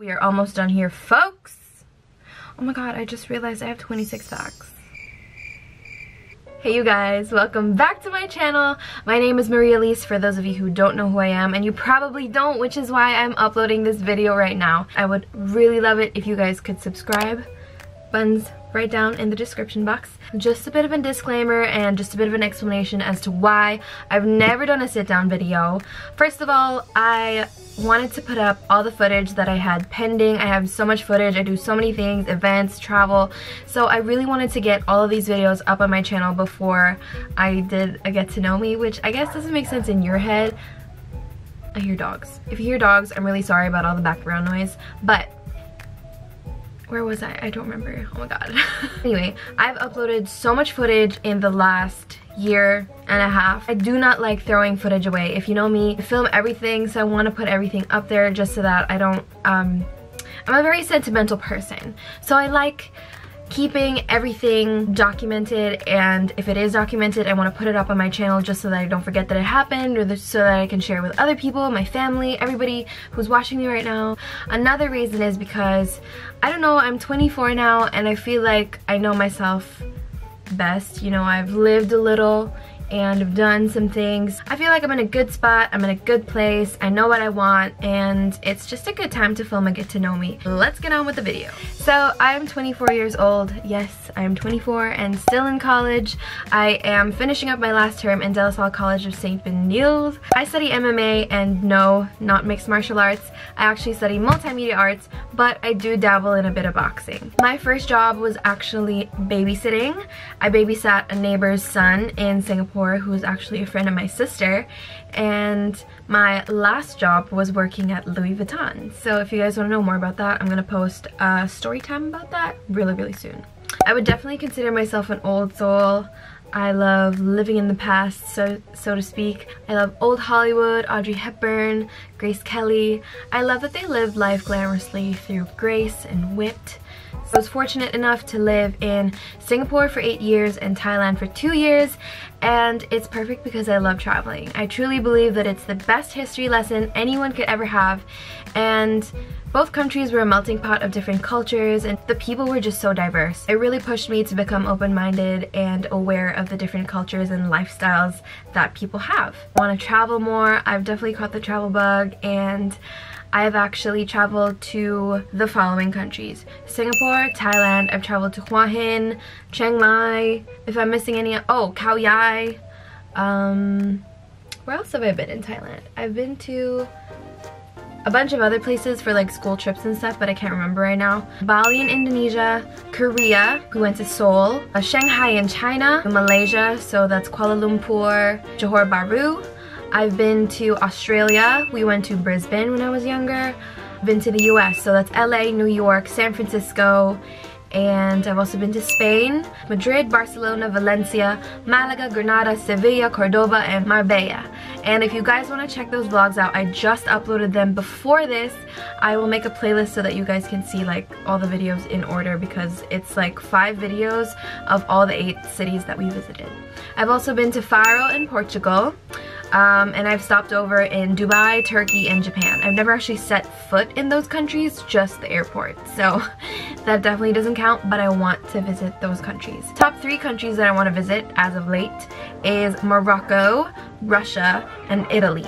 We are almost done here, folks. Oh my god, I just realized I have 26 facts. Hey you guys, welcome back to my channel. My name is Elise, for those of you who don't know who I am, and you probably don't, which is why I'm uploading this video right now. I would really love it if you guys could subscribe. Buttons right down in the description box. Just a bit of a disclaimer and just a bit of an explanation as to why I've never done a sit-down video. First of all, I wanted to put up all the footage that I had pending. I have so much footage, I do so many things, events, travel, so I really wanted to get all of these videos up on my channel before I did a get to know me, which I guess doesn't make sense in your head. I hear dogs. If you hear dogs, I'm really sorry about all the background noise, but where was I? I don't remember. Oh my god. Anyway, I've uploaded so much footage in the last year and a half. I do not like throwing footage away. If you know me, I film everything, so I want to put everything up there just so that I don't, I'm a very sentimental person. So I like keeping everything documented, and if it is documented, I want to put it up on my channel just so that I don't forget that it happened, or so that I can share it with other people, my family, everybody who's watching me right now. Another reason is because, I don't know, I'm 24 now, and I feel like I know myself best. You know, I've lived a little and I've done some things. I feel like I'm in a good spot, I'm in a good place, I know what I want, and it's just a good time to film and get to know me. Let's get on with the video. So I'm 24 years old. Yes, I'm 24 and still in college. I am finishing up my last term in De La Salle College of St. Benilde. I study MMA, and no, not mixed martial arts. I actually study multimedia arts, but I do dabble in a bit of boxing. My first job was actually babysitting. I babysat a neighbor's son in Singapore who was actually a friend of my sister, and my last job was working at Louis Vuitton. So if you guys want to know more about that, I'm gonna post a story time about that really soon. I would definitely consider myself an old soul. I love living in the past, so to speak. I love old Hollywood, Audrey Hepburn, Grace Kelly. I love that they lived life glamorously through grace and wit. So I was fortunate enough to live in Singapore for 8 years and Thailand for 2 years, and it's perfect because I love traveling. I truly believe that it's the best history lesson anyone could ever have, and both countries were a melting pot of different cultures, and the people were just so diverse. It really pushed me to become open-minded and aware of the different cultures and lifestyles that people have. I want to travel more. I've definitely caught the travel bug, and I've actually traveled to the following countries: Singapore, Thailand, I've traveled to Hua Hin, Chiang Mai, if I'm missing any, oh, Khao Yai. Where else have I been in Thailand? I've been to a bunch of other places for like school trips and stuff, but I can't remember right now. Bali in Indonesia, Korea, we went to Seoul, Shanghai in China, Malaysia, so that's Kuala Lumpur, Johor Bahru. I've been to Australia, we went to Brisbane when I was younger. I've been to the US, so that's LA, New York, San Francisco, and I've also been to Spain, Madrid, Barcelona, Valencia, Malaga, Granada, Sevilla, Cordoba, and Marbella. And if you guys want to check those vlogs out, I just uploaded them before this. I will make a playlist so that you guys can see like all the videos in order, because it's like 5 videos of all the 8 cities that we visited. I've also been to Faro in Portugal. And I've stopped over in Dubai, Turkey, and Japan. I've never actually set foot in those countries, just the airport. So that definitely doesn't count, but I want to visit those countries. Top 3 countries that I want to visit as of late is Morocco, Russia, and Italy.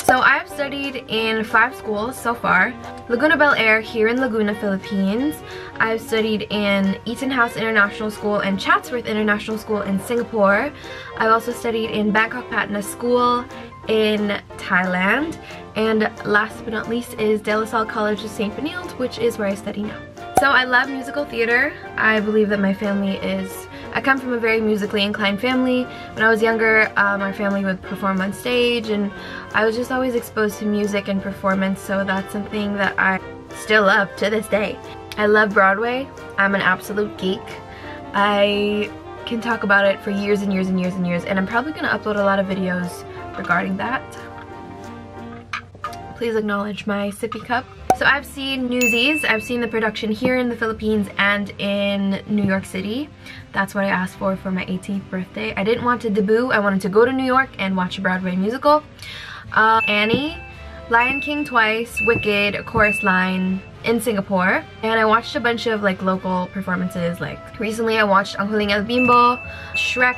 So I've studied in 5 schools so far. Laguna Bel Air here in Laguna, Philippines. I've studied in Eton House International School and Chatsworth International School in Singapore. I've also studied in Bangkok Patna School in Thailand. And last but not least is De La Salle College of St. Benilde, which is where I study now. So I love musical theater. I believe that my family is, I come from a very musically inclined family. When I was younger, my family would perform on stage, and I was just always exposed to music and performance, so that's something that I still love to this day. I love Broadway. I'm an absolute geek. I can talk about it for years and years and years and years, and I'm probably going to upload a lot of videos regarding that. Please acknowledge my sippy cup. So I've seen Newsies. I've seen the production here in the Philippines and in New York City. That's what I asked for my 18th birthday. I didn't want to debut. I wanted to go to New York and watch a Broadway musical. Annie. Lion King twice, Wicked, Chorus Line in Singapore, and I watched a bunch of like local performances. Like recently I watched Ang Huling El Bimbo, Shrek,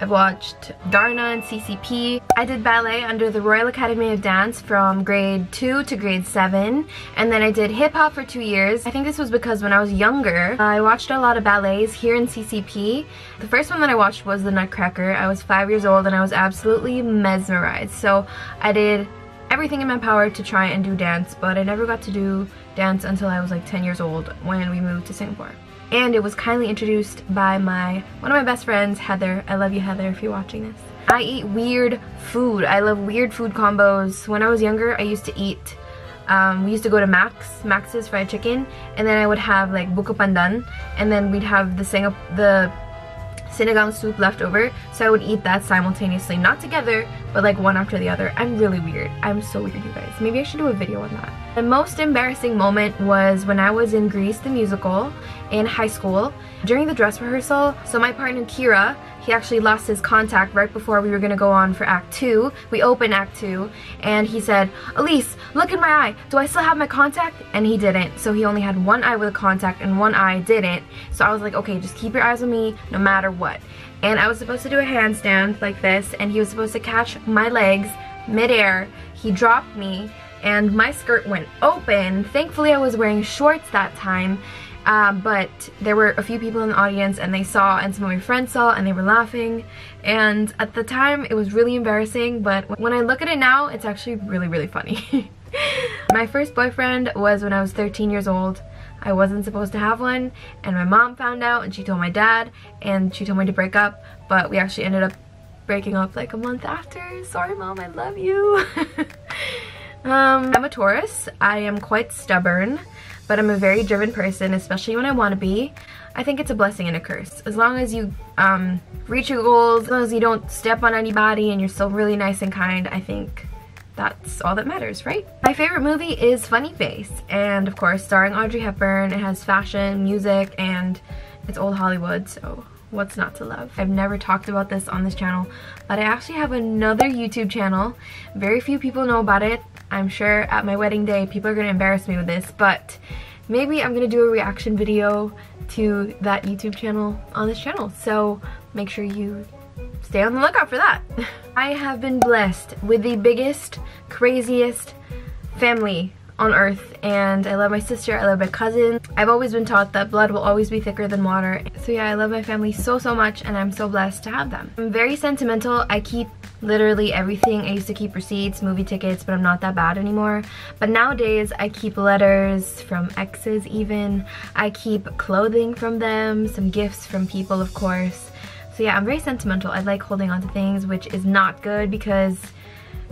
I've watched Darna and CCP. I did ballet under the Royal Academy of Dance from grade 2 to grade 7, and then I did hip-hop for 2 years. I think this was because when I was younger, I watched a lot of ballets here in CCP. The first one that I watched was The Nutcracker. I was 5 years old and I was absolutely mesmerized. So I did everything in my power to try and do dance, but I never got to do dance until I was like 10 years old when we moved to Singapore. And it was kindly introduced by one of my best friends, Heather. I love you, Heather, if you're watching this. I eat weird food. I love weird food combos. When I was younger, I used to eat, we used to go to Max's fried chicken, and then I would have like buko pandan, and then we'd have the sinigang soup left over, so I would eat that simultaneously, not together, but like one after the other. I'm really weird. I'm so weird, you guys. Maybe I should do a video on that. The most embarrassing moment was when I was in Grease the musical in high school during the dress rehearsal. So my partner Kira, he actually lost his contact right before we were gonna go on for Act 2. We opened Act 2, and he said, "Elise, look in my eye. Do I still have my contact?" And he didn't. So he only had one eye with a contact and one eye didn't. So I was like, okay, just keep your eyes on me no matter what. And I was supposed to do a handstand like this, and he was supposed to catch my legs midair. He dropped me, and my skirt went open. Thankfully, I was wearing shorts that time. But there were a few people in the audience, and they saw, and some of my friends saw, and they were laughing. And at the time, it was really embarrassing, but when I look at it now, it's actually really, really funny. My first boyfriend was when I was 13 years old. I wasn't supposed to have one, and my mom found out, and she told my dad, and she told me to break up, but we actually ended up breaking up like a month after. Sorry, Mom, I love you. I'm a Taurus. I am quite stubborn, but I'm a very driven person, especially when I want to be. I think it's a blessing and a curse. As long as you reach your goals, as long as you don't step on anybody and you're still really nice and kind, I think that's all that matters, right? My favorite movie is Funny Face, and of course starring Audrey Hepburn. It has fashion, music, and it's old Hollywood, so what's not to love? I've never talked about this on this channel, but I actually have another YouTube channel. Very few people know about it. I'm sure at my wedding day people are gonna embarrass me with this, but maybe I'm gonna do a reaction video to that YouTube channel on this channel, so make sure you stay on the lookout for that. I have been blessed with the biggest, craziest family on earth, and I love my sister, I love my cousin. I've always been taught that blood will always be thicker than water. So yeah, I love my family so much, and I'm so blessed to have them. I'm very sentimental. I keep literally everything. I used to keep receipts, movie tickets, but I'm not that bad anymore. But nowadays I keep letters from exes even. I keep clothing from them, some gifts from people, of course. So yeah, I'm very sentimental. I like holding on to things, which is not good because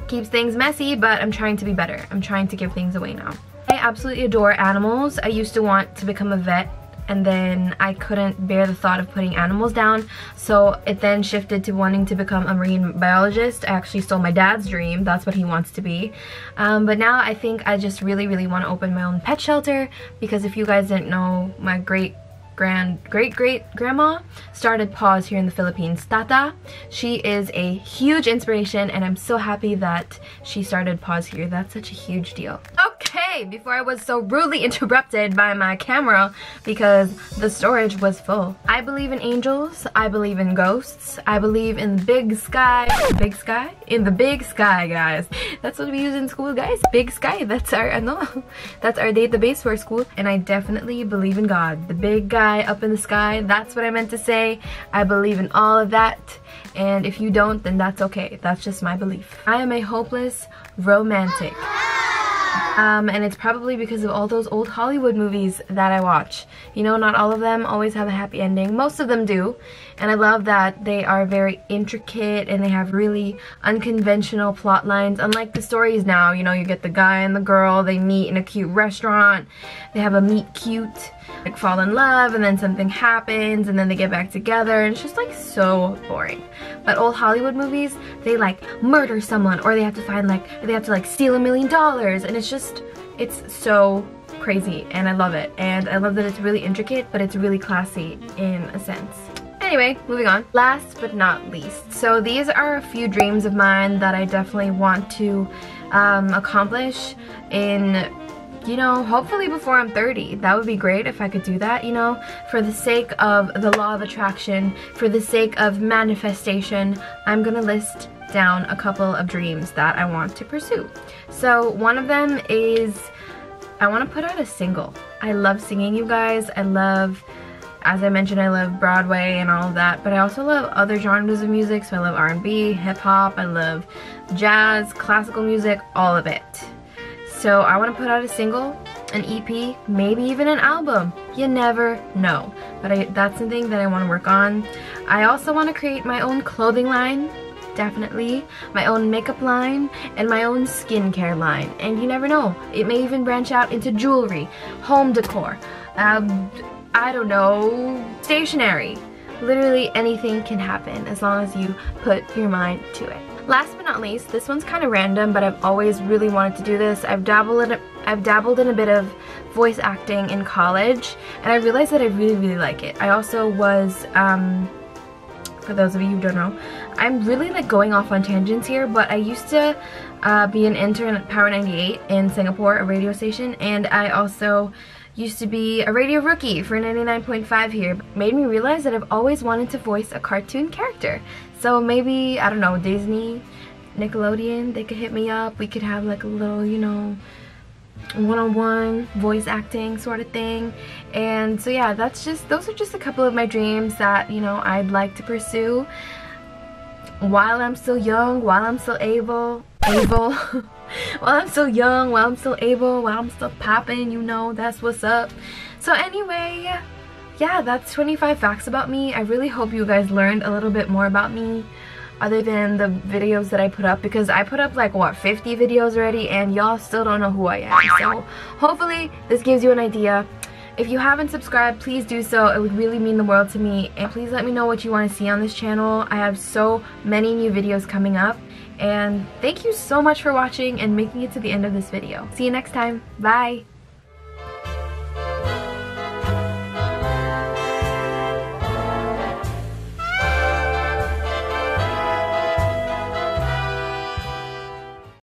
keeps things messy, but I'm trying to be better. I'm trying to give things away now. I absolutely adore animals. I used to want to become a vet, and then I couldn't bear the thought of putting animals down, so it then shifted to wanting to become a marine biologist. I actually stole my dad's dream. That's what he wants to be. But now I think I just really want to open my own pet shelter, because if you guys didn't know, my great grandma started Paws here in the Philippines. Tata, she is a huge inspiration, and I'm so happy that she started Paws here. That's such a huge deal. Okay, before I was so rudely interrupted by my camera because the storage was full. I believe in angels, I believe in ghosts, I believe in the big sky. Big sky? In the big sky, guys. That's what we use in school, guys. Big sky. That's our database for school. And I definitely believe in God. The big guy up in the sky. That's what I meant to say. I believe in all of that. And if you don't, then that's okay. That's just my belief. I am a hopeless romantic. And it's probably because of all those old Hollywood movies that I watch. You know, not all of them always have a happy ending. Most of them do. And I love that they are very intricate and they have really unconventional plot lines. Unlike the stories now, you know, you get the guy and the girl, they meet in a cute restaurant. They have a meet cute, like fall in love, and then something happens and then they get back together, and it's just like so boring. But old Hollywood movies, they like murder someone, or they have to find they have to steal $1 million, and it's so crazy, and I love it. And I love that it's really intricate, but it's really classy in a sense. Anyway, moving on. Last but not least, so these are a few dreams of mine that I definitely want to accomplish in, you know, hopefully before I'm 30. That would be great if I could do that, you know, for the sake of the law of attraction, for the sake of manifestation. I'm gonna list down a couple of dreams that I want to pursue. So one of them is I want to put out a single. I love singing, you guys. I love, as I mentioned, I love Broadway and all of that, but I also love other genres of music. So I love R&B, hip-hop, I love jazz, classical music, all of it. So I want to put out a single, an EP, maybe even an album. You never know. But that's something that I want to work on. I also want to create my own clothing line, definitely, my own makeup line, and my own skincare line. And you never know, it may even branch out into jewelry, home decor, I don't know, stationery. Literally anything can happen as long as you put your mind to it. Last but not least, this one's kind of random, but I've always really wanted to do this. I've dabbled in a bit of voice acting in college, and I realized that I really like it. I also was, for those of you who don't know, I'm really like going off on tangents here, but I used to be an intern at Power 98 in Singapore, a radio station, and I also used to be a radio rookie for 99.5 here. Made me realize that I've always wanted to voice a cartoon character. So maybe, I don't know, Disney, Nickelodeon, they could hit me up. We could have like a little, you know, one-on-one voice acting sort of thing. And so yeah, those are just a couple of my dreams that, you know, I'd like to pursue while I'm still young, while I'm still able while I'm still young, while I'm still able, while I'm still popping, you know, that's what's up. So anyway, yeah, that's 25 facts about me. I really hope you guys learned a little bit more about me other than the videos that I put up, because I put up like, what, 50 videos already, and y'all still don't know who I am. So hopefully this gives you an idea. If you haven't subscribed, please do so. It would really mean the world to me. And please let me know what you want to see on this channel. I have so many new videos coming up. And thank you so much for watching and making it to the end of this video. See you next time. Bye!